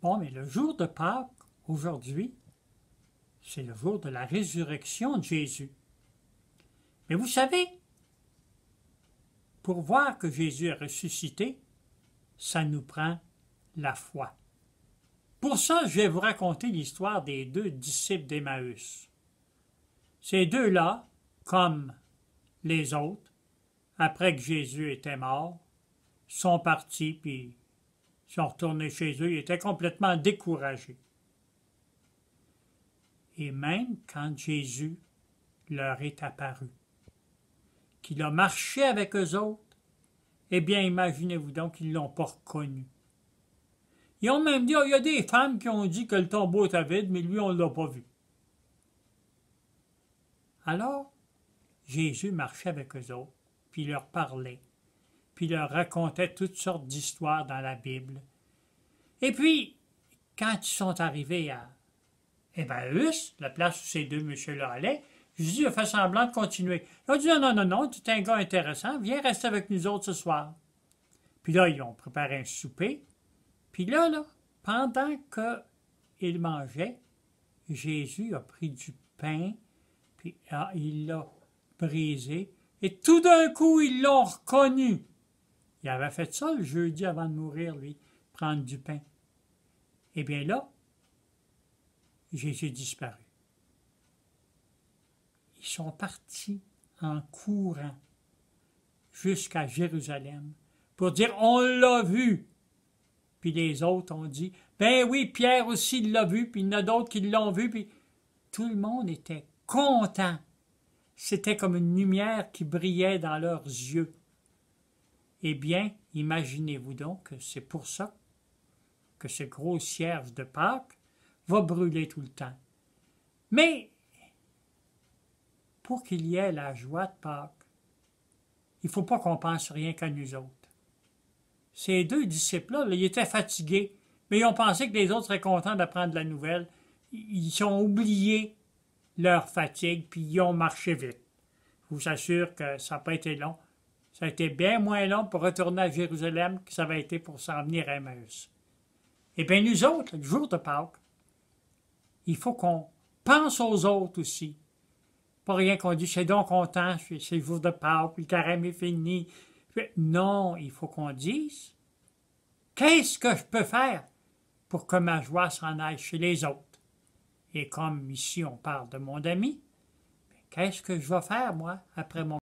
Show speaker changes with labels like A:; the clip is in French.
A: Bon, mais le jour de Pâques, aujourd'hui, c'est le jour de la résurrection de Jésus. Mais vous savez, pour voir que Jésus est ressuscité, ça nous prend la foi. Pour ça, je vais vous raconter l'histoire des deux disciples d'Emmaüs. Ces deux-là, comme les autres, après que Jésus était mort, sont partis puis sont retournés chez eux. Ils étaient complètement découragés. Et même quand Jésus leur est apparu, qu'il a marché avec eux autres, eh bien, imaginez-vous donc qu'ils ne l'ont pas reconnu. Ils ont même dit, il y a des femmes qui ont dit que le tombeau était vide, mais lui, on ne l'a pas vu. Alors, Jésus marchait avec eux autres, puis il leur parlait, puis il leur racontait toutes sortes d'histoires dans la Bible. Et puis, quand ils sont arrivés à Emmaüs, la place où ces deux messieurs-là allaient, Jésus a fait semblant de continuer. Il a dit, non, tu es un gars intéressant, viens rester avec nous autres ce soir. Puis là, ils ont préparé un souper. Puis là, pendant qu'ils mangeaient, Jésus a pris du pain, puis il l'a brisé, et tout d'un coup, ils l'ont reconnu. Il avait fait ça le jeudi avant de mourir, lui, prendre du pain. Eh bien là, Jésus disparu. Ils sont partis en courant jusqu'à Jérusalem pour dire « On l'a vu ». Puis les autres ont dit « Ben oui, Pierre aussi l'a vu, puis il y en a d'autres qui l'ont vu. » Puis tout le monde était content. C'était comme une lumière qui brillait dans leurs yeux. Eh bien, imaginez-vous donc que c'est pour ça que ce gros cierge de Pâques va brûler tout le temps. Mais pour qu'il y ait la joie de Pâques, il ne faut pas qu'on pense rien qu'à nous autres. Ces deux disciples-là, ils étaient fatigués, mais ils ont pensé que les autres seraient contents d'apprendre la nouvelle. Ils ont oublié leur fatigue, puis ils ont marché vite. Je vous assure que ça n'a pas été long. Ça a été bien moins long pour retourner à Jérusalem que ça avait été pour s'en venir à Emmaüs. Eh bien, nous autres, le jour de Pâques, il faut qu'on pense aux autres aussi. Pas rien qu'on dit, c'est donc content, c'est le jour de Pâques, le carême est fini. Non, il faut qu'on dise, qu'est-ce que je peux faire pour que ma joie s'en aille chez les autres? Et comme ici on parle de mon ami, qu'est-ce que je vais faire, moi, après mon